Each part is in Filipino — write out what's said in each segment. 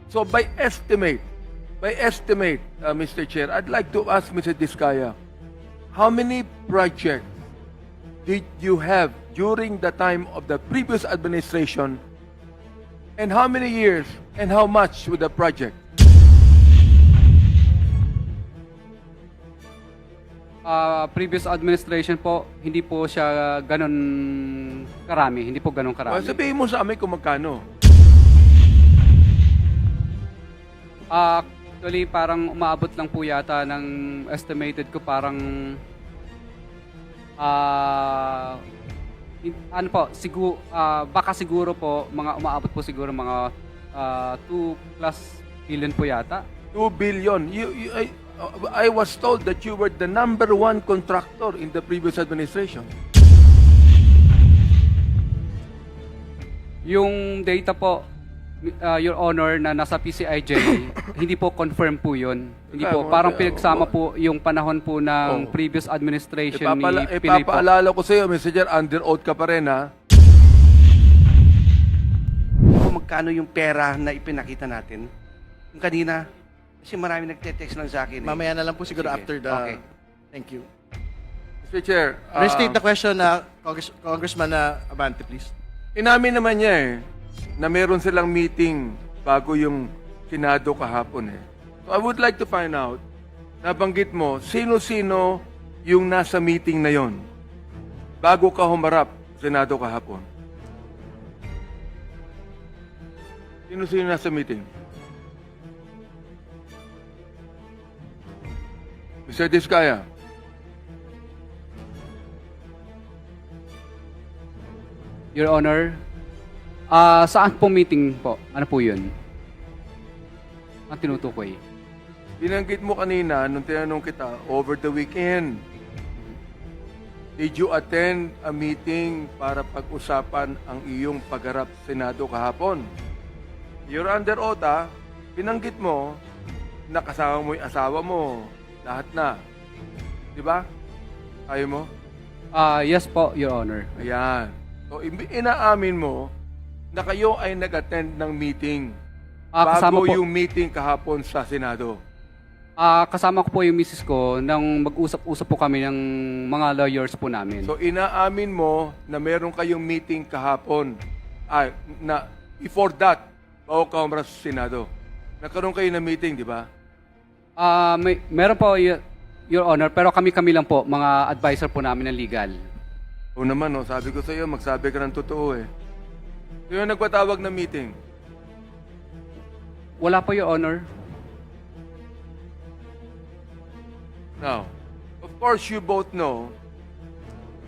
So by estimate, Mr. Chair, I'd like to ask Mr. Diskaya, how many projects did you have during the time of the previous administration, and how many years and how much with the project? Previous administration po, hindi po siya ganun karami. Hindi po ganun karami. Sabihin mo sa amin kung magkano. Actually, parang umaabot lang po yata ng estimated ko parang ano po, baka siguro po mga umaabot po siguro mga 2+ billion po yata. 2 billion. I was told that you were the #1 contractor in the previous administration. Yung data po, Your Honor, na nasa PCIJ, hindi po confirm po yun. Hindi po. Parang pinagsama po yung panahon po ng previous administration ni Pinoy po. Ipapaalala ko sa iyo, Mr. Chair, under oath ka pa rin, ha? Kung magkano yung pera na ipinakita natin. Yung kanina, kasi marami nagte-text lang sa akin. Mamaya na lang po siguro Sige. after the... Okay. Thank you. Mr. Chair, Restate the question, Congressman Abante, please. inamin naman niya na meron silang meeting bago yung Senado kahapon So I would like to find out, nabanggit mo, sino-sino yung nasa meeting na yon bago ka humarap Senado kahapon? Sino-sino nasa meeting? Mr. Diskaya. Your Honor, saan po meeting po? Ano po yun? Ang tinutukoy. Binanggit mo kanina nung tinanong kita, over the weekend, did you attend a meeting para pag-usapan ang iyong pagharap sa Senado kahapon? You're under oath, binanggit mo na kasama mo yung asawa mo, lahat na. Di ba? Ayaw mo? Yes po, Your Honor. Ayan. So, inaamin mo na kayo ay nag-attend ng meeting Kasama bago po, yung meeting kahapon sa Senado. kasama ko po yung misis ko nang mag-usap-usap po kami ng mga lawyers po namin. So, inaamin mo na meron kayong meeting kahapon na before that, bago ka humarap sa Senado. Nagkaroon kayo ng meeting, di ba? Meron po, Your Honor, pero kami-kami lang po, mga advisor po namin ng legal. O naman, sabi ko sa iyo, magsabi ka ng totoo Sino nagpatawag ng meeting? Wala po, Your Honor. Now, of course, you both know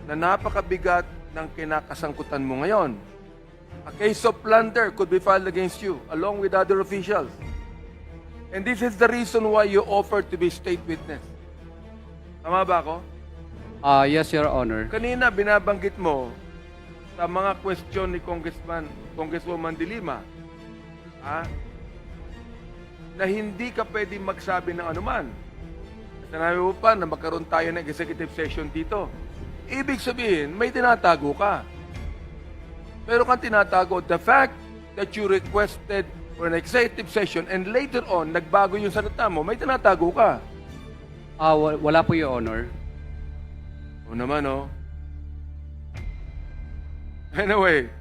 na napakabigat ng kinakasangkutan mo ngayon. A case of plunder could be filed against you along with other officials. And this is the reason why you offered to be state witness. Tama ba ako? Yes, Your Honor. Kanina binabanggit mo sa mga question ni Congresswoman De Lima, na hindi ka pwedeng magsabi ng anuman. Sinabi mo pa na magkaroon tayo ng executive session dito. Ibig sabihin, may tinatago ka. Pero kang tinatago, the fact that you requested for an executive session and later on, nagbago yung salita mo, may tinatago ka. Wala po, Your Honor. O naman, Anyway,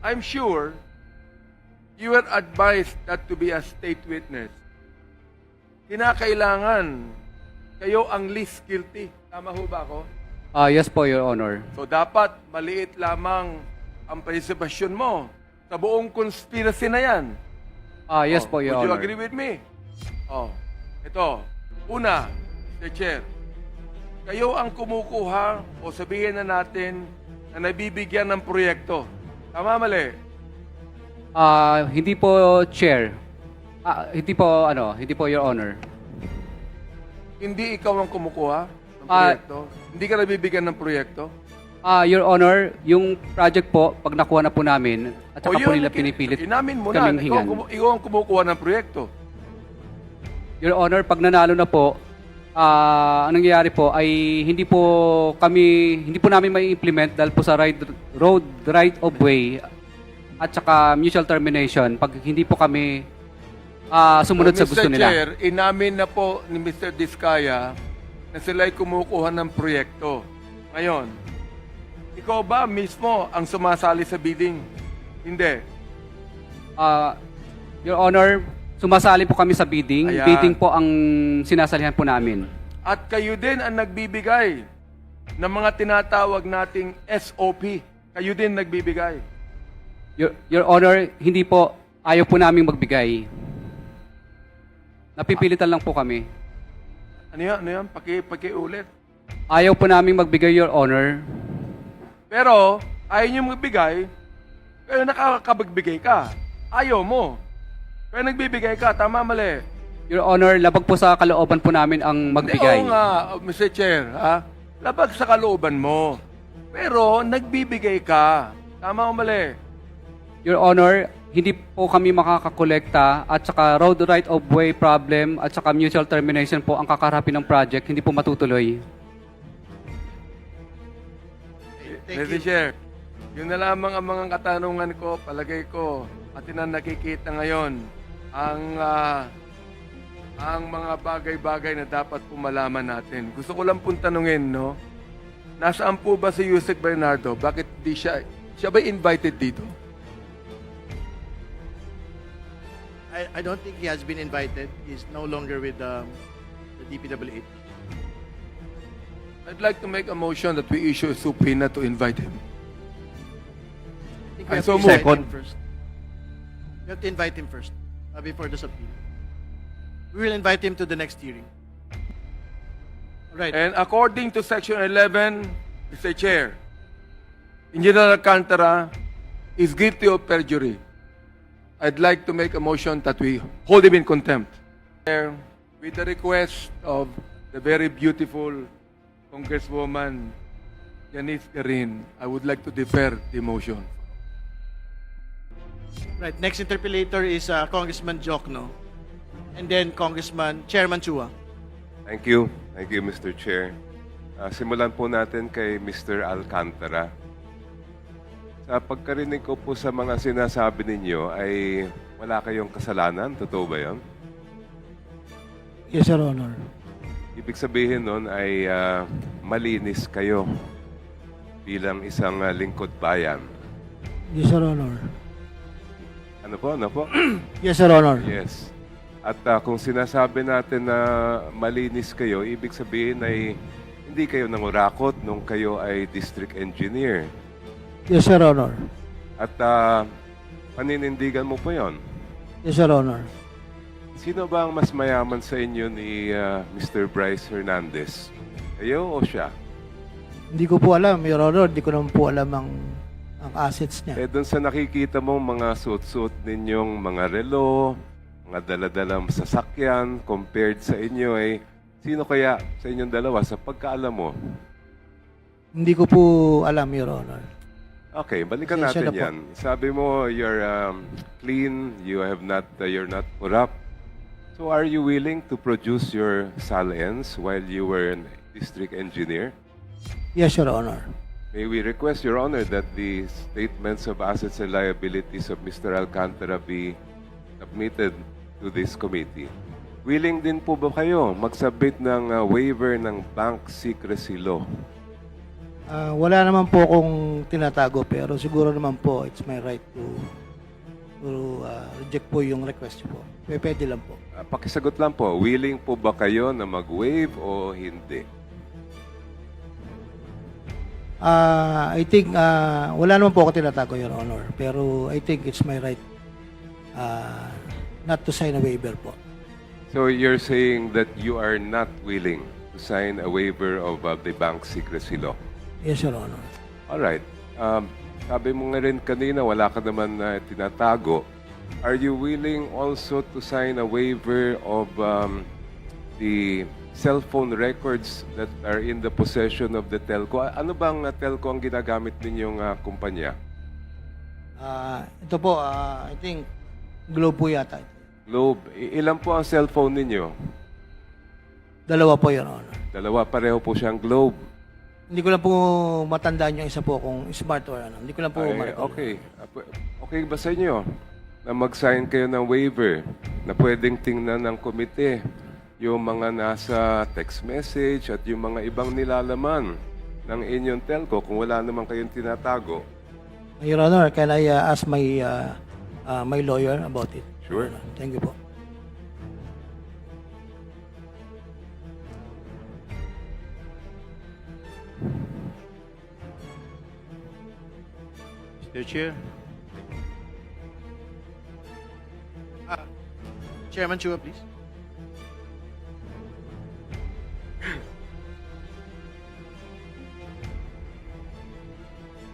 I'm sure you were advised not to be a state witness. Kinakailangan kayo ang least guilty. Tama ho ba ako? Yes po, Your Honor. So dapat maliit lamang ang participation mo sa buong conspiracy na yan. Yes po, Your Would you Honor. agree with me? Ito. Una, Mr. Chair, kayo ang kumukuha o sabihin na natin na nabibigyan ng proyekto. Tama, mali? Hindi po, Chair. Hindi po, Your Honor. Hindi ikaw ang kumukuha ng proyekto? Hindi ka nabibigyan ng proyekto? Your Honor, yung project po, pag nakuha na po namin, at saka po nila pinipilit Inamin mo na, kaming hingan. ikaw ang kumukuha ng proyekto. Your Honor, pag nanalo na po, anong nangyayari po ay hindi po namin mai-implement dahil po sa road right of way at saka mutual termination pag hindi po kami sumunod sa gusto Mr. nila. Chair, inamin na po ni Mr. Diskaya na sila'y kumukuha ng proyekto. Ngayon, ikaw ba mismo ang sumasali sa bidding? Hindi. Your Honor, sumasali po kami sa bidding. Ayan. Bidding po ang sinasalihan po namin. At kayo din ang nagbibigay ng mga tinatawag nating SOP. Kayo din nagbibigay. Your Honor, hindi po, ayaw po naming magbigay. Napipilitan lang po kami. Ano yan? Ano yan? Pakiulit. Ayaw po naming magbigay, Your Honor. Pero, ayaw nyo magbigay, pero nakakapagbigay ka. Ayaw mo. Pero nagbibigay ka. Tama, mali. Your Honor, labag po sa kalooban po namin ang magbigay. Oo nga, Mr. Chair. Ha? Labag sa kalooban mo. Pero, nagbibigay ka. Tama o mali? Your Honor, hindi po kami makakakolekta at saka road right of way problem at saka mutual termination po ang kakarapin ng project, hindi po matutuloy. Thank Mr. you. Chair, yun na lamang ang mga katanungan ko, palagay ko, atin ang nakikita ngayon, ang mga bagay-bagay na dapat po malaman natin. Gusto ko lang pong tanungin, no? Nasaan po ba si Yusek Bernardo? Bakit di siya ba invited dito? I don't think he has been invited. He's no longer with the DPWH. I'd like to make a motion that we issue a subpoena to invite him. I think we I have so to invite move. him first. We have to invite him first before the subpoena. We will invite him to the next hearing. All right. And according to Section 11, Mr. Chair, Engineer Alcantara is guilty of perjury. I'd like to make a motion that we hold him in contempt. Chair, with the request of the very beautiful Congresswoman Janice Garin, I would like to defer the motion. Right. Next interpellator is Congressman Jokno. And then Chairman Chua. Thank you. Thank you, Mr. Chair. Simulan po natin kay Mr. Alcantara. Sa pagkarinig ko po sa mga sinasabi ninyo ay wala kayong kasalanan. Totoo ba yun? Yes, Your Honor. Ibig sabihin nun ay malinis kayo bilang isang lingkod bayan. Yes, Your Honor. Ano po? Ano po? Yes, Your Honor. Yes. At kung sinasabi natin na malinis kayo, ibig sabihin ay hindi kayo nangurakot nung kayo ay district engineer. Yes, Your Honor. At paninindigan mo po yon. Yes, Your Honor. Sino ba ang mas mayaman sa inyo ni Mr. Bryce Hernandez? Kayo o siya? Hindi ko po alam, Your Honor. Hindi ko naman po alam ang assets niya. Doon sa nakikita mong mga suot-suot ninyong mga relo, mga daladalang sasakyan, compared sa inyo ay sino kaya sa inyong dalawa sa pagkaalam mo? Hindi ko po alam, Your Honor. Okay, balikan Pasensya natin na po. yan. Sabi mo, you're clean, you're not corrupt. So are you willing to produce your salience while you were a district engineer? Yes, Your Honor. May we request, Your Honor, that the statements of assets and liabilities of Mr. Alcantara be submitted to this committee. Willing din po ba kayo magsabit ng waiver ng bank secrecy law? Wala naman po akong tinatago pero siguro naman po it's my right to reject po yung request po. Pwede lang po. Pakisagot lang po, willing po ba kayo na mag-waive o hindi? I think wala naman po ako tinatago, Your Honor. Pero I think it's my right not to sign a waiver po. So you're saying that you are not willing to sign a waiver of the bank secrecy law? Yes, Your Honor. Alright. Sabi mo nga rin kanina, wala ka naman tinatago. Are you willing also to sign a waiver of the cell phone records that are in the possession of the telco? Ano bang telco ang ginagamit ninyong kumpanya? Ito po, I think Globe po yata. Globe. Ilan po ang cellphone ninyo? Dalawa po, Your Honor. Dalawa, pareho po siyang Globe. Hindi ko lang po matandaan yung isa po kung smart or ano. Hindi ko lang po Ay, matandaan. okay. Okay ba sa inyo na mag-sign kayo ng waiver na pwedeng tingnan ng komite yung mga nasa text message at yung mga ibang nilalaman ng inyong telco kung wala naman kayong tinatago? Your Honor, can I ask my my lawyer about it? Sure. Thank you po. Mr. Chair. Chairman Chua, please.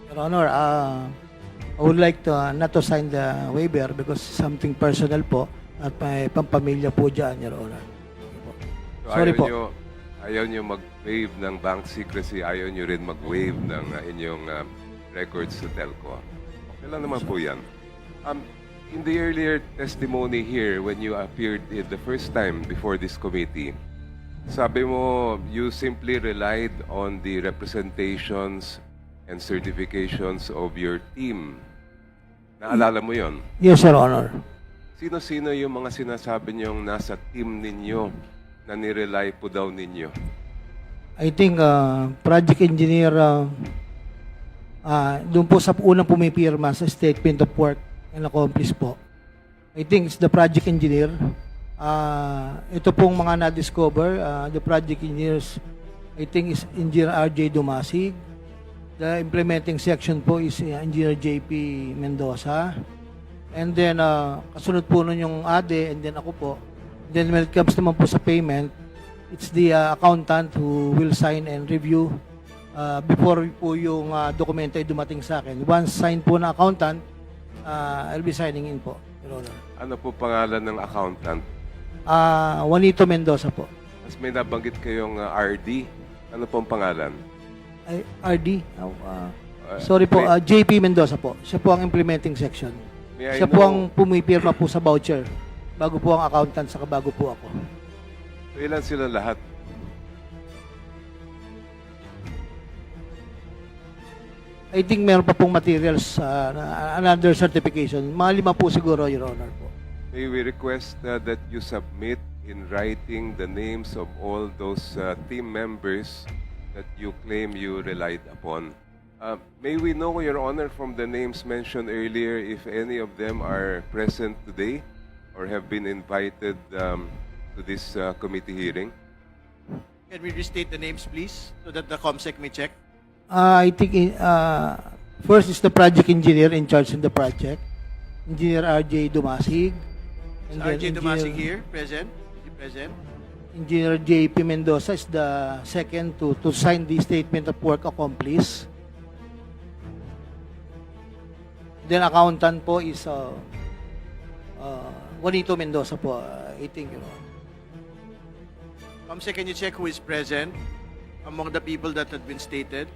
Your Honor, I would like to not to sign the waiver because something personal po at may pampamilya po dyan, Your Honor. So Sorry po. Ayaw nyo mag-waive ng bank secrecy, ayaw nyo rin mag-waive ng inyong records sa telco. Okay lang naman po yan. In the earlier testimony here, when you appeared the first time before this committee, sabi mo, you simply relied on the representations and certifications of your team. Naalala mo yon? Yes, Your Honor. Sino-sino yung mga sinasabi niyong nasa team ninyo na nirely po daw ninyo? I think project engineer doon po sa unang pumipirma sa statement of work and accomplice po. I think it's the project engineer. Ito pong mga na-discover, the project engineers, I think is Engineer RJ Dumasig. The implementing section po is Engineer JP Mendoza. And then, kasunod po nun yung ADE, and then ako po. Then when it comes naman po sa payment, it's the accountant who will sign and review before po yung dokumento ay dumating sa akin. Once signed po na accountant, I'll be signing in po, Your Honor. Ano po pangalan ng accountant? Juanito Mendoza po. Mas may nabanggit kayong RD. Ano pong pangalan? Ay, RD? Sorry po, may- JP Mendoza po. Siya po ang implementing section. May I Siya po know- ang pumipirma po sa voucher. Bago po ang accountant, saka bago po ako. So, ilan sila lahat? I think meron pa pong materials, another certification. Mga 5 po siguro, Your Honor po. May we request that you submit in writing the names of all those team members that you claim you relied upon. May we know, Your Honor, from the names mentioned earlier, if any of them are present today or have been invited to this committee hearing? Can we restate the names, please, so that the COMSEC may check? I think first is the project engineer in charge of the project, Engineer RJ Dumasig. Is And then RJ Dumasig here, present? Is he present? Engineer JP Mendoza is the second to sign the statement of work accomplice. Then accountant po is Juanito Mendoza po, I think, you know. COMSEC, can you check who is present among the people that had been stated?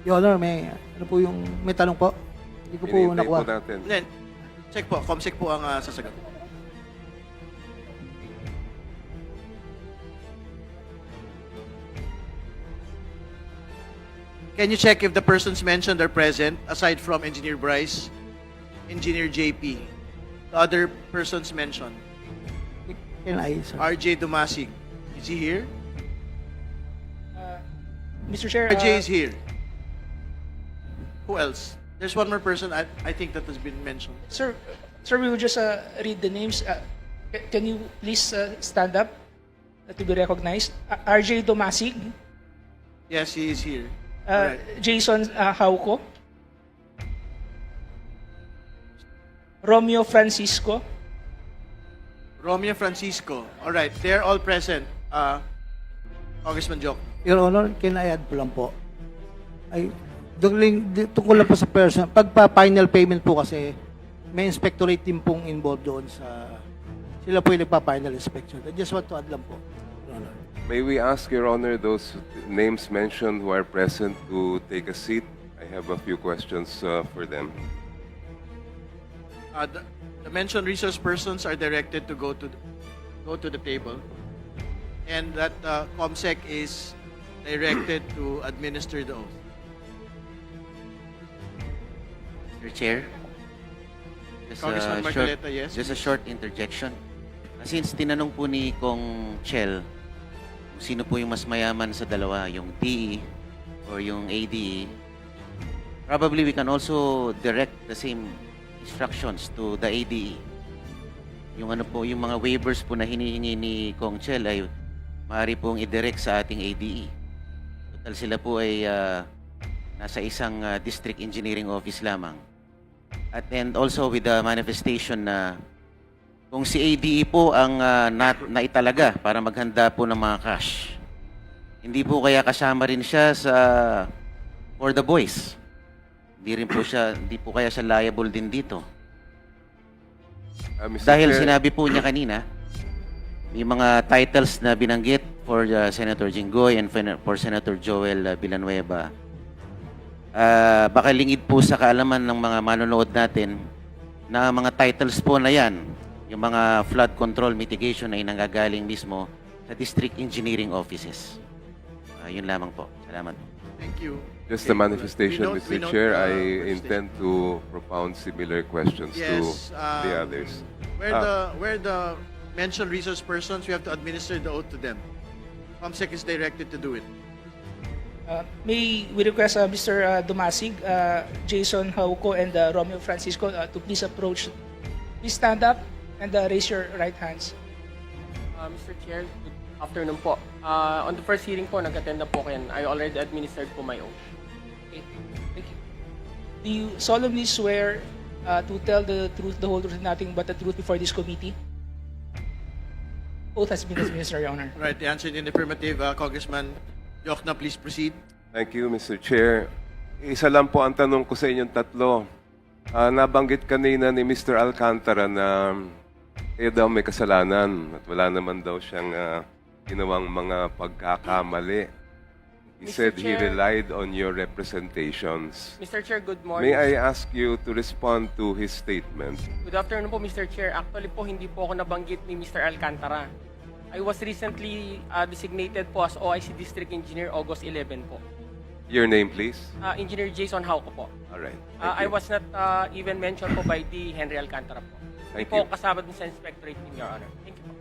Your Honor, ano po yung, may tanong po? Hindi ko po Hinihintay nakuha. po natin. Then, check po. COMSEC po ang sasagot. Can you check if the persons mentioned are present, aside from Engineer Bryce, Engineer JP, the other persons mentioned? Can I, sir? RJ Dumasig, is he here? Mr. Chair, RJ is here. Who else? There's one more person I think that has been mentioned. sir, we will just read the names. Can you please stand up to be recognized? RJ Domasig, Yes, he is here. Alright. Jason Hauco, Romeo Francisco, Romeo Francisco. All right, they're all present. Congressman Joke. Your Honor, can I add po lang po? Ay, tungkol lang po sa person. Pagpa-final payment po kasi, may inspectorate team pong involved doon sa... Sila po yung nagpa-final inspection. I just want to add lang po, Your Honor. May we ask, Your Honor, those names mentioned who are present to take a seat? I have a few questions for them. The mentioned resource persons are directed to go to go to the table, and that COMSEC is directed to administer the oath. Mr. Chair, just Congressman Marcoleta, yes, just a please. short interjection. Since tinanong po ni Kong Chel kung sino po yung mas mayaman sa dalawa, yung DE or yung ADE, probably we can also direct the same instructions to the ADE. Yung ano po, yung mga waivers po na hinihingi ni Kong Chel ay maaari pong i-direct sa ating ADE. Total sila po ay nasa isang district engineering office lamang. And also with the manifestation na kung si ADE po ang naitalaga para maghanda po ng mga cash, hindi po kaya kasama rin siya sa for the boys. Hindi po kaya siya liable din dito. Mr. Dahil Chair, sinabi po niya kanina, may mga titles na binanggit for Senator Jinggoy and for Senator Joel Villanueva. Baka lingid po sa kaalaman ng mga manonood natin na mga titles po na yan, yung mga flood control mitigation ay nanggagaling mismo sa district engineering offices. Yun lamang po. Salamat. Thank you. just a Okay, manifestation, we Mr. note, Chair. I Mr. intend to propound similar questions Yes, to the others. Where the mentioned resource persons, we have to administer the oath to them. COMSEC is directed to do it. May we request Mr. Dumasig, Jason Hauco, and Romeo Francisco to please approach. Please stand up and raise your right hands. Mr. Chair, good afternoon po. On the first hearing po, nag-attend na po kayo. I already administered po my oath. Okay. Thank you. Do you solemnly swear to tell the truth, the whole truth, and nothing but the truth before this committee? Oath has been administered, Your Honor. Right, the answer in the affirmative. Congressman Yokna, please proceed. Thank you, Mr. Chair. Isa lang po ang tanong ko sa inyong tatlo. Nabanggit kanina ni Mr. Alcantara na kayo daw may kasalanan at wala naman daw siyang ginawang mga pagkakamali. He Mr. said he Chair. relied on your representations. Mr. Chair, good morning. May I ask you to respond to his statement? Good afternoon po, Mr. Chair. Actually po, hindi po ako nabanggit ni Mr. Alcantara. I was recently designated po as OIC District Engineer August 11 po. Your name, please. Engineer Jason Hauco po. All right. I Thank you. was not even mentioned po by the Henry Alcantara po. Hindi Thank po you. kasama dun sa inspectorate team, Your Honor. Thank you po.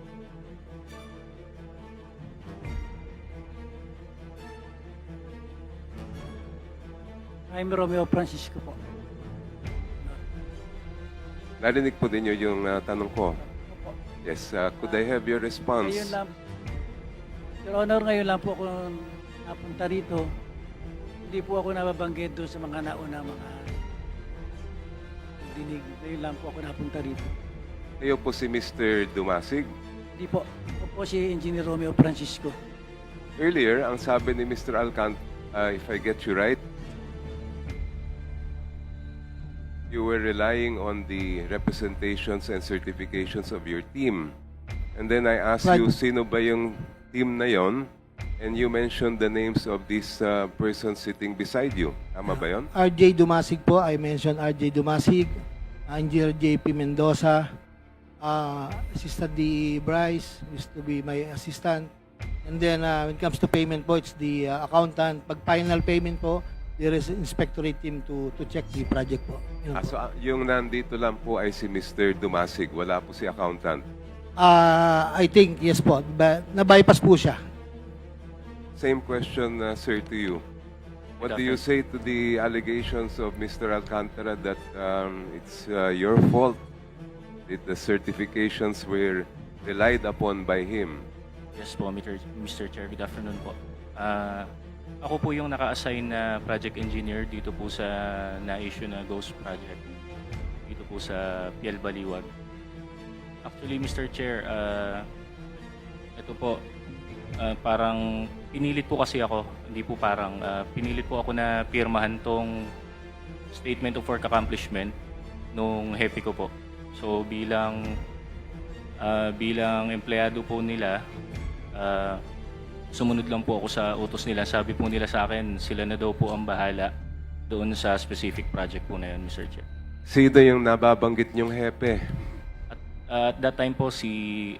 I'm Romeo Francisco po. Narinig po din yung tanong ko. Yes, could I have your response? Ngayon lang, Your Honor, ngayon lang po ako napunta rito. Hindi po ako nababanggit doon sa mga nauna mga dinig. Ngayon lang po ako napunta rito. Kayo po si Mr. Dumasig. Hindi po. Ako po si Engineer Romeo Francisco. Earlier, ang sabi ni Mr. Alcantara, if I get you right, you were relying on the representations and certifications of your team. And then I asked Right. you, sino ba yung team na yon? And you mentioned the names of these persons sitting beside you. Tama ba yon? RJ Dumasig po, I mentioned RJ Dumasig, Engineer JP Mendoza, Assistant D. Bryce used to be my assistant. And then when it comes to payment po, it's the accountant. Pag final payment po, there is an inspectorate team to check the project po. Yun po. So yung nandito lang po ay si Mr. Dumasig, wala po si accountant. I think, yes po, na-bypass po siya. Same question, sir, to you. What do you say to the allegations of Mr. Alcantara that it's your fault that the certifications were relied upon by him? Yes po, Mr. Chair. Good afternoon po. Ako po yung naka-assign na project engineer dito po sa na-issue na Ghost Project. Dito po sa PL Baliwag. Actually, Mr. Chair, ito po, parang pinilit po kasi ako, hindi po parang, pinilit po ako na pirmahan tong statement of work accomplishment nung hepe ko po. So bilang empleyado po nila, sumunod lang po ako sa utos nila. Sabi po nila sa akin, sila na daw po ang bahala doon sa specific project po na yun, Mr. Chair. Sino yung nababanggit niyong hepe? At that time po si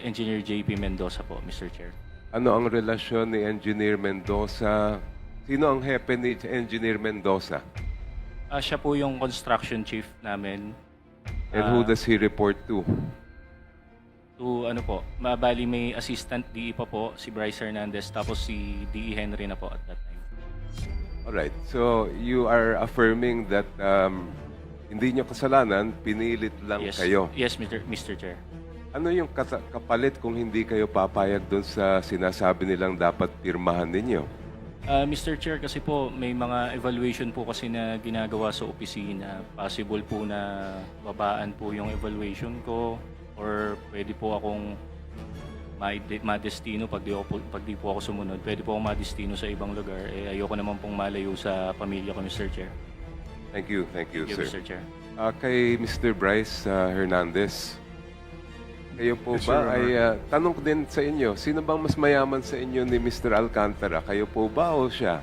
Engineer JP Mendoza po, Mr. Chair. Ano ang relasyon ni Engineer Mendoza? Sino ang hepe ni Engineer Mendoza? Siya po yung construction chief namin. And who does he report to? To ano po, mabali may assistant DE pa po, si Bryce Hernandez, tapos si DE Henry na po at that time. Alright, so you are affirming that hindi nyo kasalanan, pinilit lang Yes, kayo. yes, Mr. Chair. Ano yung kapalit kung hindi kayo papayag doon sa sinasabi nilang dapat pirmahan ninyo? Mr. Chair, kasi po may mga evaluation po kasi na ginagawa sa opisina. Possible po na babaan po yung evaluation ko or pwede po akong madestino pag di po ako sumunod. Pwede po akong madestino sa ibang lugar. Ayoko naman pong malayo sa pamilya ko, Mr. Chair. Thank you, Thank you, sir. Mr. Chair. Kay Mr. Bryce Hernandez, kayo po Yes, ba Your ay tanong ko din sa inyo, sino bang mas mayaman sa inyo ni Mr. Alcantara? Kayo po ba o siya?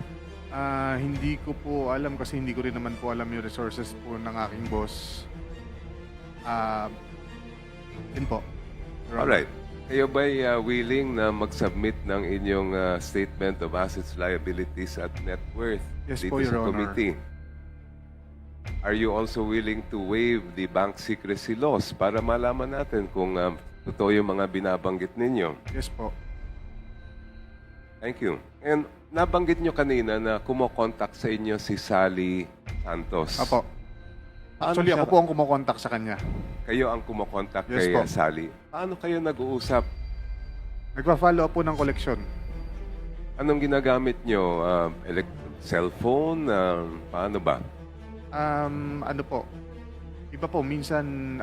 Hindi ko po alam kasi hindi ko rin naman po alam yung resources po ng aking boss. Yun po. Your Honor. Alright. Kayo ba willing na mag-submit ng inyong statement of assets, liabilities at net worth Yes dito po, Your sa Honor. committee? Are you also willing to waive the bank secrecy laws para malaman natin kung totoo yung mga binabanggit ninyo? Yes po. Thank you. And nabanggit nyo kanina na kumokontak sa inyo si Sally Santos. Apo. Paano Actually, siya ako po ang kumokontak sa kanya. Kayo ang kumokontak Yes kay po. Sally. Paano kayo nag-uusap? Nagpa-follow up po ng koleksyon. Anong ginagamit nyo? Cellphone? Paano ba? Ano po? Iba po, minsan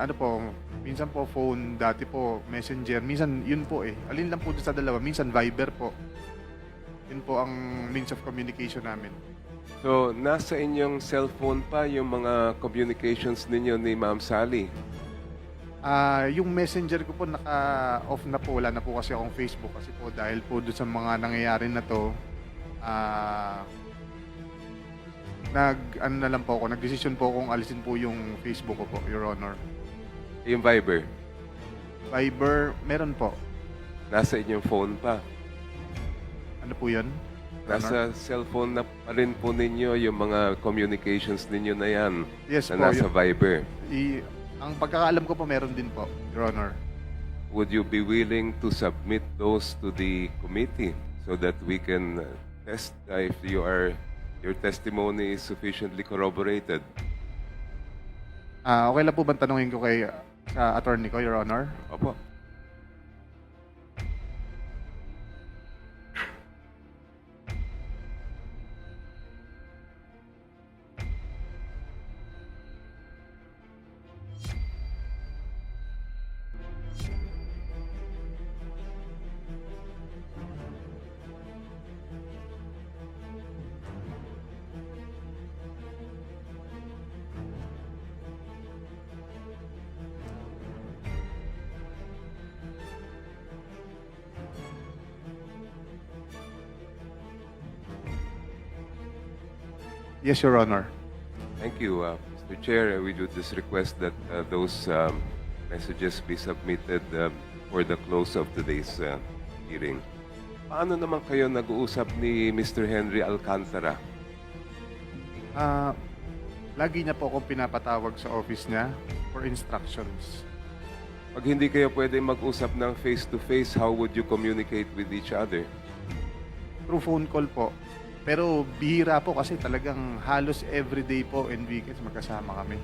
po phone, dati po messenger, minsan yun po eh. Alin lang po doon sa dalawa, minsan Viber po. Yun po ang means of communication namin. So, nasa inyong cellphone pa yung mga communications ninyo ni Ma'am Sally? Yung messenger ko po naka-off na po, wala na po kasi akong Facebook kasi po dahil po doon sa mga nangyayari na to, nag-decision po akong alisin po yung Facebook ko po, Your Honor. Yung Viber? Viber, meron po. Nasa inyong phone pa? Ano po yun? Your Honor? Nasa cellphone na pa rin po ninyo yung mga communications ninyo na yan Yes na po. nasa Viber. Ang pagkakaalam ko po, meron din po, Your Honor. Would you be willing to submit those to the committee so that we can test if your testimony is sufficiently corroborated? Okay lang po bang tanungin ko sa attorney ko, Your Honor? Opo. Yes, Your Honor. Thank you, Mr. Chair. We do just request that those messages be submitted for the close of today's hearing. Paano naman kayo nag-uusap ni Mr. Henry Alcantara? Lagi niya po akong pinapatawag sa office niya for instructions. Pag hindi kayo pwede mag-usap ng face-to-face, how would you communicate with each other? Through phone call po. Pero bihira po kasi talagang halos everyday po and weekends magkasama kami.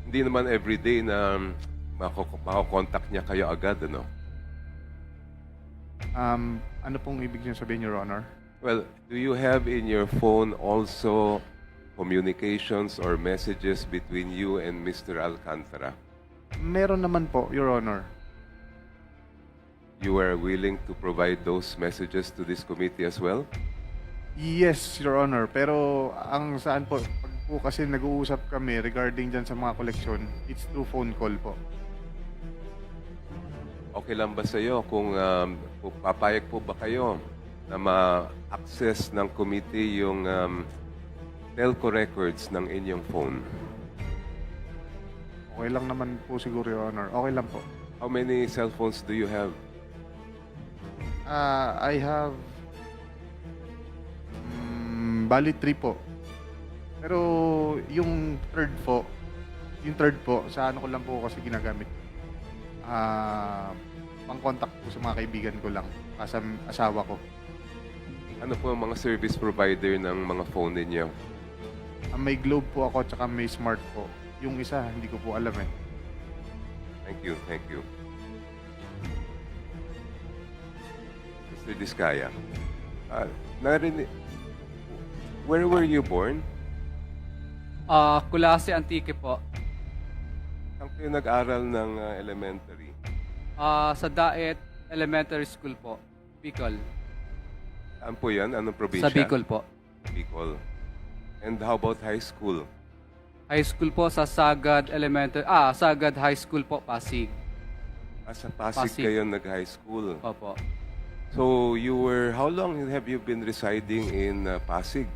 Hindi naman everyday na makakontakt niya kayo agad, ano? Ano pong ibig niyo sabihin, Your Honor? Well, do you have in your phone also communications or messages between you and Mr. Alcantara? Meron naman po, Your Honor. You are willing to provide those messages to this committee as well? Yes, Your Honor. Pero ang saan po, pag po kasi nag-uusap kami regarding dyan sa mga koleksyon, it's through phone call po. Okay lang ba sa iyo kung papayag po ba kayo na ma-access ng committee yung telco records ng inyong phone? Okay lang naman po siguro, Your Honor. Okay lang po. How many cell phones do you have? I have bali 3 po. Pero yung third po, sa ano ko lang po kasi ginagamit. Pang-contact po sa mga kaibigan ko lang, sa asawa ko. Ano po ang mga service provider ng mga phone ninyo? May Globe po ako, tsaka may Smart po. Yung isa, hindi ko po alam eh. Thank you, thank you. Mr. Diskaya, where were you born? Kulase Antique po. Saan kayo nag-aral ng elementary? Sa Daet Elementary School po, Bicol. Saan po yan? Anong probinsya? Sa Bicol po. Bicol. And how about high school? High school po sa Sagad Sagad High School po, Pasig. Sa Pasig kayo nag-high school. Opo. So, how long have you been residing in Pasig?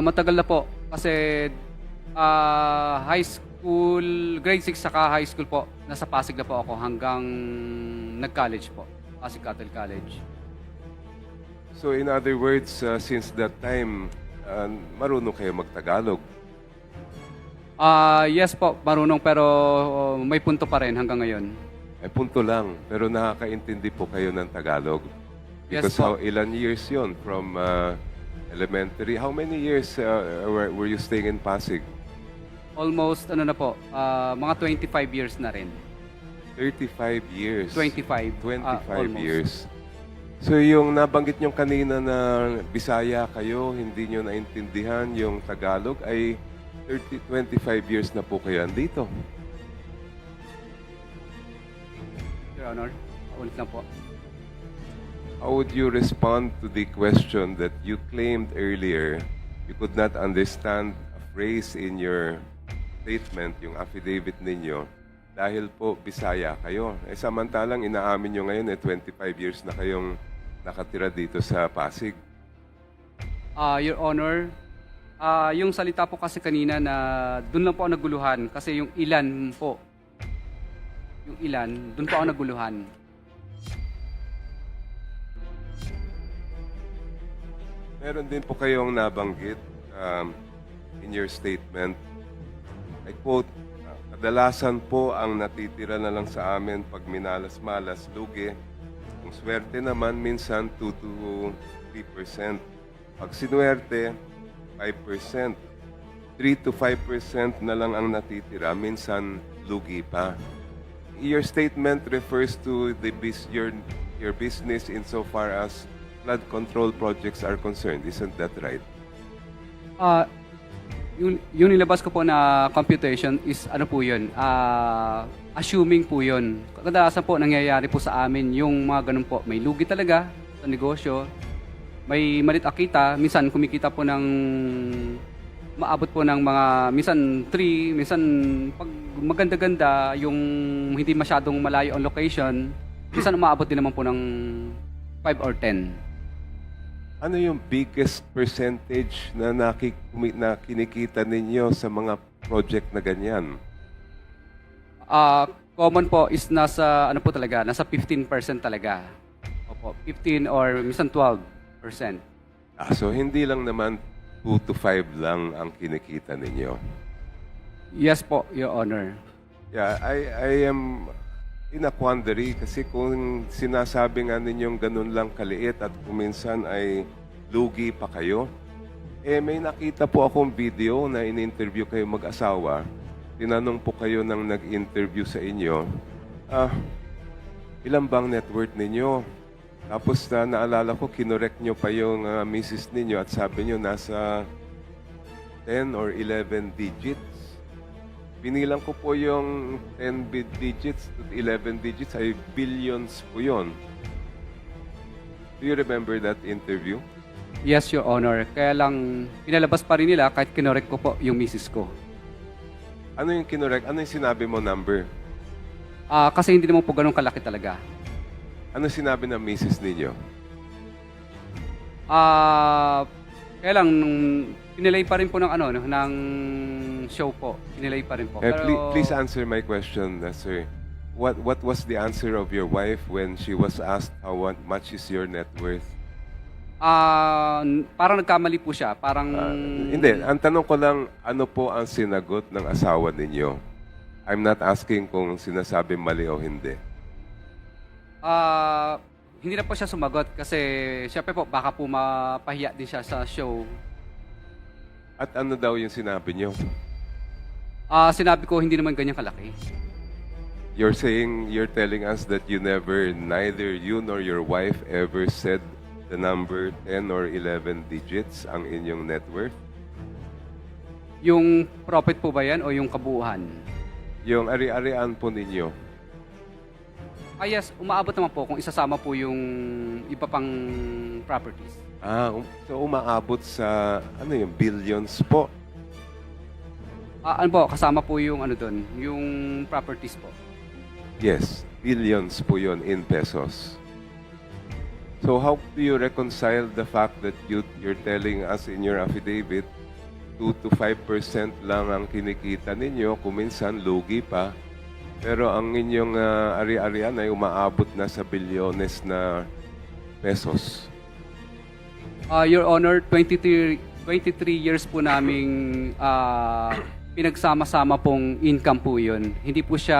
Matagal na po. Kasi high school, grade 6 saka high school po, nasa Pasig na po ako hanggang nag-college po. Pasig Catholic College. So, in other words, since that time, marunong kayo mag-Tagalog? Yes po, marunong pero may punto pa rin hanggang ngayon. Ay, punto lang. Pero nakakaintindi po kayo ng Tagalog? Yes Because po. ilan years yon from elementary? How many years were you staying in Pasig? Almost, mga 25 years na rin. 35 years. 25. 25 almost. years. So yung nabanggit nyo kanina na Bisaya kayo, hindi nyo naintindihan yung Tagalog, ay 25 years na po kayo andito. Your Honor, ulit lang po. How would you respond to the question that you claimed earlier you could not understand a phrase in your statement, yung affidavit ninyo, dahil po Bisaya kayo? Samantalang inaamin nyo ngayon 25 years na kayong nakatira dito sa Pasig. Your Honor, yung salita po kasi kanina na doon lang po ako naguluhan kasi yung ilan po, doon po ako naguluhan. Meron din po kayong nabanggit in your statement. I quote, kadalasan po ang natitira na lang sa amin pag minalas-malas, lugi. Kung swerte naman, minsan 2 to 3%. Pag sinuwerte, 5%. 3 to 5% na lang ang natitira, minsan lugi pa. Your statement refers to your business insofar as flood control projects are concerned. Isn't that right? Yung nilabas ko po na computation is ano po yun, assuming po yun. Kadalasan po nangyayari po sa amin yung mga ganun po. May lugi talaga sa negosyo, may malit akita, minsan kumikita po ng maabot po ng mga, minsan 3, minsan pag maganda-ganda, yung hindi masyadong malayo ang location, minsan umaabot din naman po ng 5 or 10. Ano yung biggest percentage na kinikita ninyo sa mga project na ganyan? Common po is nasa, ano po talaga, nasa 15% talaga. Opo, 15 or minsan 12%. So hindi lang naman 2 to 5 lang ang kinikita ninyo? Yes po, Your Honor. Yeah, I am in a quandary kasi kung sinasabi nga ninyong ganun lang kaliit at kuminsan ay lugi pa kayo, may nakita po akong video na in-interview kayo mag-asawa. Tinanong po kayo nang nag-interview sa inyo, ilan bang net worth ninyo? Tapos naalala ko, kinorek nyo pa yung misis ninyo at sabi nyo nasa 10 or 11 digits. Binilang ko po yung 10 digits to 11 digits ay billions po yun. Do you remember that interview? Yes, Your Honor. Kaya lang, pinalabas pa rin nila kahit kinorek ko po yung misis ko. Ano yung kinorek? Ano yung sinabi mo number? Kasi hindi naman po ganun kalaki talaga. Ano sinabi ng misis ninyo? Kaya lang, pinilay pa rin po ng, ng show po. Inilay pa rin po. Please answer my question, sir. What was the answer of your wife when she was asked how much is your net worth? Parang nagkamali po siya. Parang... Hindi. Ang tanong ko lang, ano po ang sinagot ng asawa ninyo? I'm not asking kung sinasabi mali o hindi. Hindi na po siya sumagot kasi syempre po baka po mapahiya din siya sa show. At ano daw yung sinabi niyo? Sinabi ko hindi naman ganyan kalaki. You're telling us that neither you nor your wife ever said the number 10 or 11 digits ang inyong net worth? Yung profit po ba yan o yung kabuuan? Yung ari-arian po ninyo. Yes, umaabot naman po kung isasama po yung iba pang properties. So umaabot sa, yung billions po? Ano po, kasama po yung doon, yung properties po. Yes, billions po yun in pesos. So how do you reconcile the fact that you're telling us in your affidavit 2 to 5% lang ang kinikita ninyo, kung minsan lugi pa, pero ang inyong ari-arian ay umaabot na sa bilyones na pesos? Your Honor, 23 years po naming pinagsama-sama pong income po yun. Hindi po siya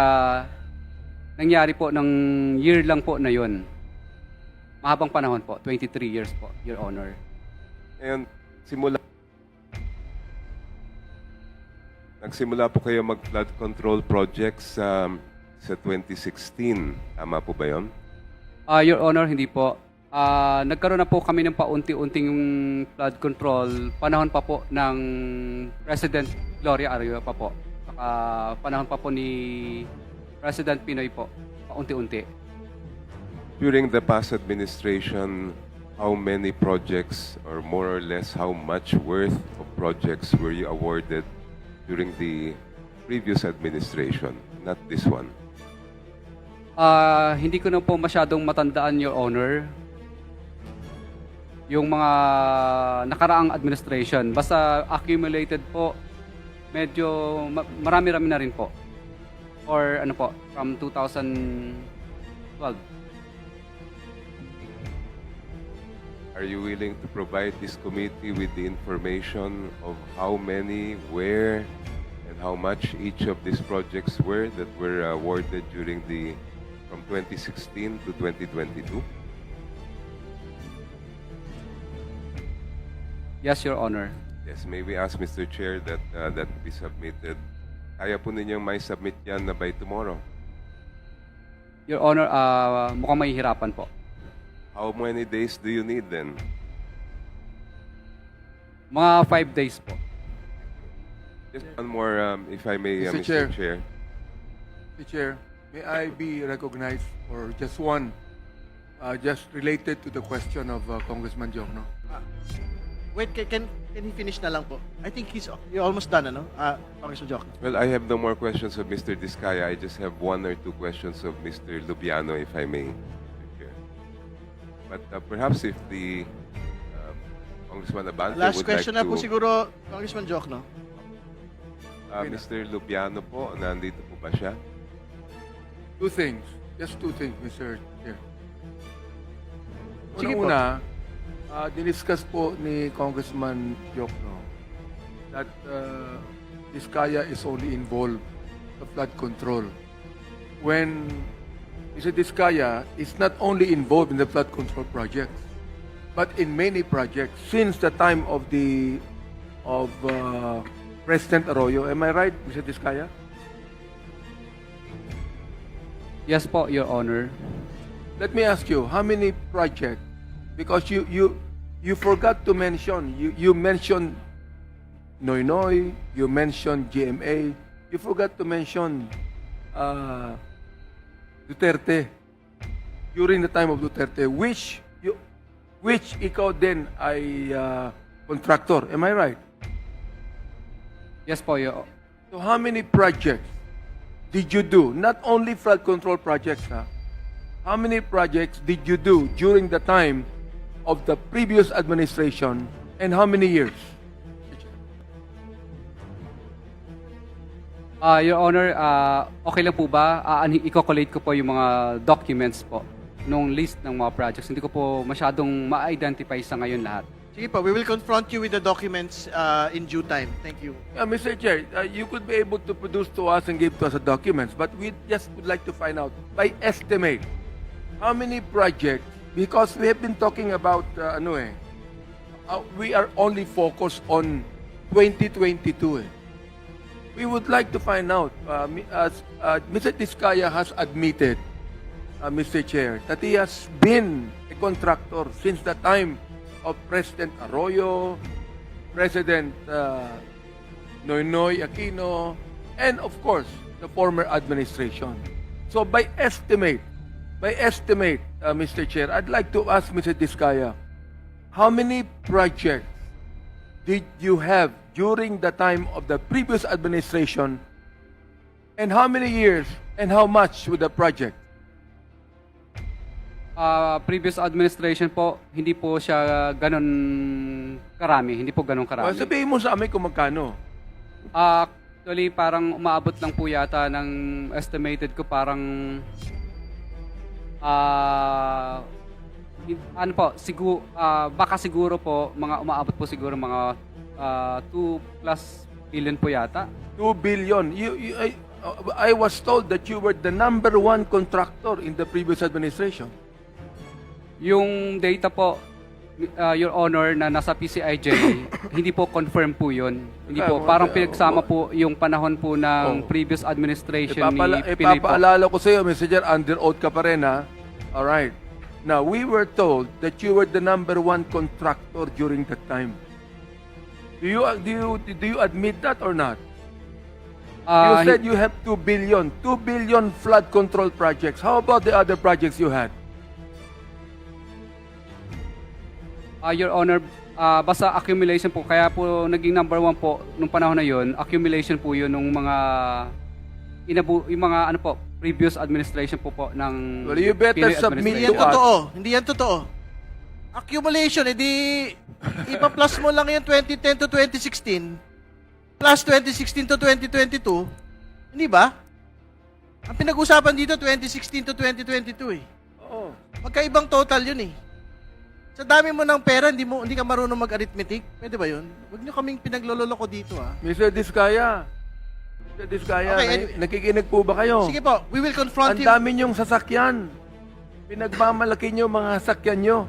nangyari po ng year lang po na yun. Mahabang panahon po, 23 years po, Your Honor. And nagsimula po kayo mag-flood control projects sa 2016. Tama po ba yun? Your Honor, hindi po. Nagkaroon na po kami ng paunti-unting yung flood control. Panahon pa po ng President Gloria Arroyo pa po. Saka panahon pa po ni President Pinoy po. Paunti-unti. During the past administration, how many projects or more or less how much worth of projects were you awarded during the previous administration, not this one? Hindi ko na po masyadong matandaan, Your Honor, yung mga nakaraang administration. Basta accumulated po, medyo marami-rami na rin po. Or from 2012. Are you willing to provide this committee with the information of how many, where, and how much each of these projects were that were awarded from 2016 to 2022? Yes, Your Honor. Yes, may we ask Mr. Chair that that be submitted. Kaya po ninyong may submit yan na by tomorrow. Your Honor, mukhang mahihirapan po. How many days do you need then? Mga 5 days po. Just one more, if I may, Mr. Mr. Chair. Chair. Mr. Chair, may I be recognized for just one, just related to the question of Congressman Jokno? Wait, can he finish na lang po? I think you're almost done, Congressman Jokno. Well, I have no more questions of Mr. Diskaya. I just have 1 or 2 questions of Mr. Lubiano, if I may. But perhaps if the Congressman Abante Last would question like na po to... siguro, Congressman Jokno. Mr. Lubiano po, nandito po ba siya? Two things. Just two things, Mr. Chair. Sige po. Una, diniscuss po ni Congressman Jokno that Diskaya is only involved sa flood control. When Mr. Diskaya is not only involved in the flood control projects, but in many projects since the time of President Arroyo. Am I right, Mr. Diskaya? Yes po, Your Honor. Let me ask you, how many projects? Because you forgot to mention, you mentioned Noynoy, you mentioned GMA, you forgot to mention Duterte. During the time of Duterte, which ikaw din ay contractor. Am I right? Yes po, Your So how many projects did you do? Not only flood control projects, ha? How many projects did you do during the time of the previous administration and how many years? Your Honor, okay lang po ba? I-collate ko po yung mga documents po nung list ng mga projects. Hindi ko po masyadong ma-identify sa ngayon lahat. Sige po, we will confront you with the documents in due time. Thank you. Mr. Chair, you could be able to produce to us and give to us the documents, but we just would like to find out, by estimate, how many projects, because we have been talking about, we are only focused on 2022. We would like to find out, Mr. Diskaya has admitted, Mr. Chair, that he has been a contractor since the time of President Arroyo, President Noynoy Aquino, and of course, the former administration. So by estimate, Mr. Chair, I'd like to ask Mr. Diskaya, how many projects did you have during the time of the previous administration, and how many years and how much with the project? Previous administration po, hindi po siya ganun karami. Hindi po ganun karami. Sabihin mo sa amin kung magkano. Actually, parang umaabot lang po yata ng estimated ko parang baka siguro po umaabot po siguro mga 2+ billion po yata. 2 billion. I was told that you were the #1 contractor in the previous administration. Yung data po, Your Honor, na nasa PCIJ, hindi po confirm po yun. Hindi po. Parang pinagsama po yung panahon po ng previous administration ni Pinoy po. Ipapaalala ko sa iyo, Mr. Chair, under oath ka pa rin, ha? Alright. Now, we were told that you were the #1 contractor during that time. Do you admit that or not? You said you have 2 billion. 2 billion flood control projects. How about the other projects you had? Your Honor, basta accumulation po. Kaya po naging #1 po nung panahon na yun. Accumulation po yun nung mga yung mga previous administration po ng Well, you better Pinoy submit Hindi yan to us. totoo. Hindi yan totoo. Accumulation, ipa-plus mo lang yung 2010 to 2016, plus 2016 to 2022, hindi ba? Ang pinag-usapan dito, 2016 to 2022 eh. Oo. Magkaibang total yun eh. Sa dami mo ng pera, hindi ka marunong mag-arithmetic. Pwede ba yun? Huwag nyo kaming pinaglololoko dito ah. Mr. Diskaya, Okay, nakikinig po ba kayo? Sige po, we will confront Ang him. dami niyong sasakyan. Pinagmamalaki niyo mga sasakyan niyo.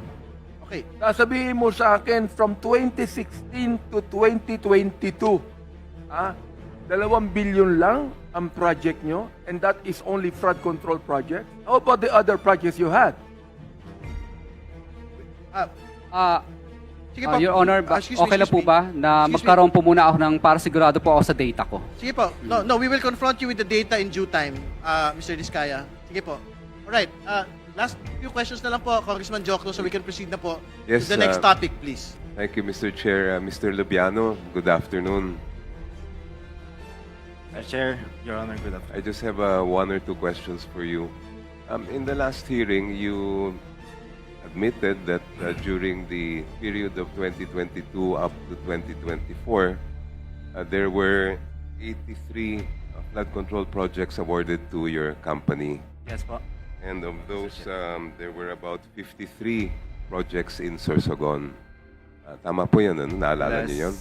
Okay. Sasabihin mo sa akin from 2016 to 2022, 2 billion lang ang project nyo, and that is only flood control project. How about the other projects you had? Sige po. Your Honor, Excuse me, okay lang po excuse me. ba na Excuse me. magkaroon po muna ako ng para sigurado po ako sa data ko? Sige po. No, we will confront you with the data in due time, Mr. Diskaya. Sige po. Alright. Last few questions na lang po, Congressman Jokno, so we can proceed na po Yes, to the next topic, please. Thank you, Mr. Chair. Mr. Lubiano, good afternoon. Chair, Your Honor, good afternoon. I just have 1 or 2 questions for you. In the last hearing, you admitted that during the period of 2022 up to 2024, there were 83 flood control projects awarded to your company. Yes po. And of those, there were about 53 projects in Sorsogon. Tama po yun, ano? Naalala niyo yun?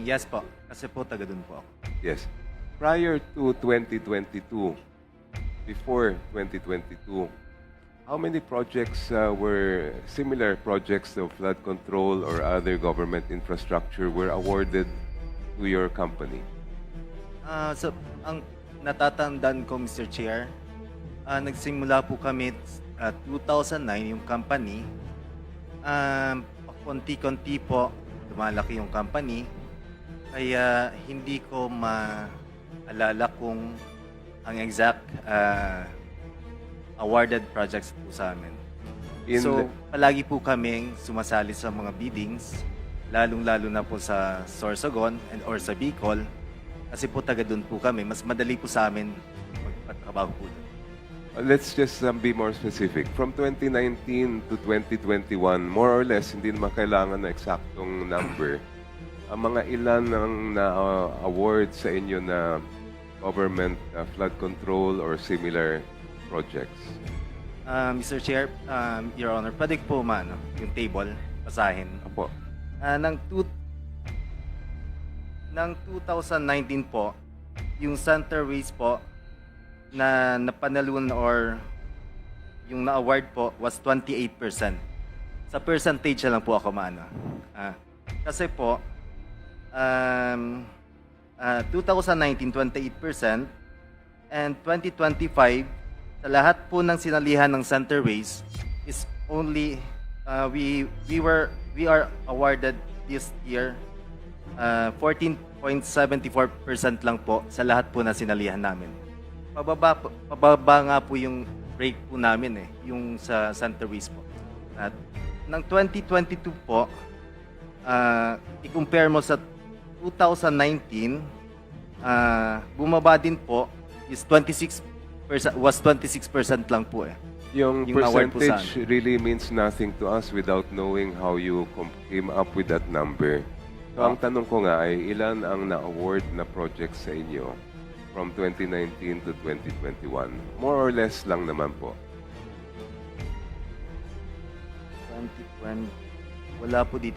Yes po. Kasi po taga dun po ako. Yes. Prior to 2022, before 2022, how many projects similar projects of flood control or other government infrastructure were awarded to your company? So, ang natatandaan ko, Mr. Chair, nagsimula po kami 2009, yung company. Konti-konti po, lumalaki yung company. Kaya hindi ko maalala kung ang exact awarded projects po sa amin. So, palagi po kaming sumasali sa mga biddings, lalong-lalo na po sa Sorsogon or sa Bicol. Kasi po taga doon po kami. Mas madali po sa amin magpatrabaho po doon. Let's just be more specific. From 2019 to 2021, more or less, hindi naman kailangan na eksaktong number. Ang mga ilan ang na-award sa inyo na government flood control or similar projects? Mr. Chair, Your Honor, pwede po yung table, basahin. Apo. Ng 2019 po, yung Centerways po na napanalunan or yung na-award po was 28%. Sa percentage na lang po ako kasi po, 2019, 28%, and 2025, sa lahat po ng sinalihan ng Centerways is only, we are awarded this year 14.74% lang po sa lahat po na sinalihan namin. Pababa nga po yung rate po namin yung sa Centerways po. At ng 2022 po, i-compare mo sa 2019, bumaba din po, is 26% lang po Yung award po sa percentage really means nothing to us without knowing how you came up with that number. So ang tanong ko nga ay ilan ang na-award na projects sa inyo from 2019 to 2021? More or less lang naman po. 2020. Wala po dito.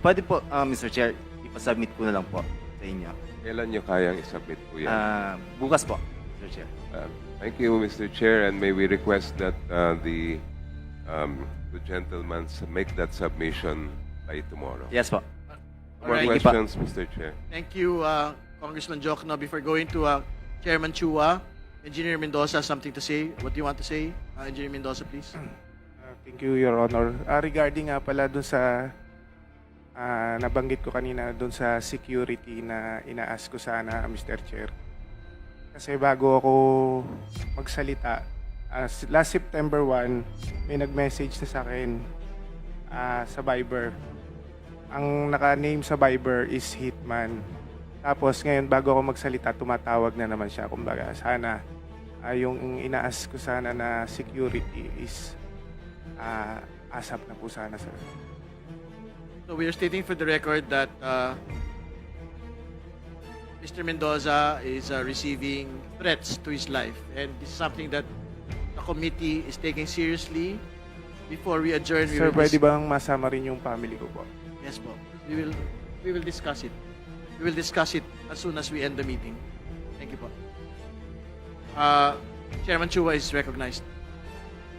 Pwede po, Mr. Chair, ipasubmit ko na lang po sa inyo. Kailan nyo kayang isubmit po yan? Bukas po, Mr. Chair. Thank you, Mr. Chair, and may we request that the gentlemen make that submission by tomorrow. Yes po. More Alright. questions, Mr. Chair? Thank you, Congressman Jokno. Before going to Chairman Chua, Engineer Mendoza has something to say. What do you want to say? Engineer Mendoza, please. Thank you, Your Honor. Regarding nga pala dun sa nabanggit ko kanina dun sa security na ina-ask ko sana, Mr. Chair. Kasi bago ako magsalita, last September 1, may nag-message na sa akin sa Viber. Ang naka-name sa Viber is Hitman. Tapos ngayon, bago ako magsalita, tumatawag na naman siya. Kumbaga, sana yung ina-ask ko sana na security is ASAP na po sana, sir. So we are stating for the record that Mr. Mendoza is receiving threats to his life, and this is something that the committee is taking seriously. Before we adjourn, Sir, pwede bang masama rin yung family ko po? Yes po. We will discuss it. We will discuss it as soon as we end the meeting. Thank you po. Chairman Chua is recognized.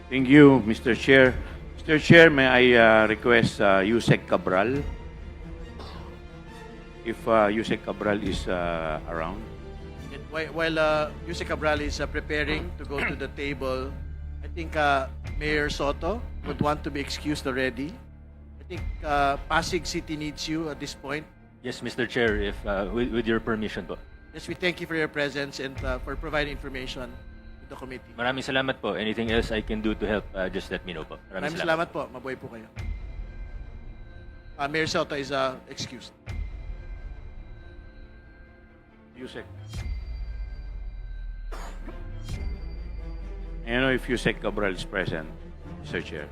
Thank you, Mr. Chair. Mr. Chair, may I request Yusek Cabral? If Yusek Cabral is around. While Yusek Cabral is preparing to go to the table, I think Mayor Soto would want to be excused already. I think Pasig City needs you at this point. Yes, Mr. Chair, if with your permission po. Yes, we thank you for your presence and for providing information to the committee. Maraming salamat po. Anything else I can do to help, just let me know po. Maraming salamat po. Mabuhay po kayo. Mayor Soto is excused. Yusek. I don't know if Yusek Cabral is present, Mr. Chair.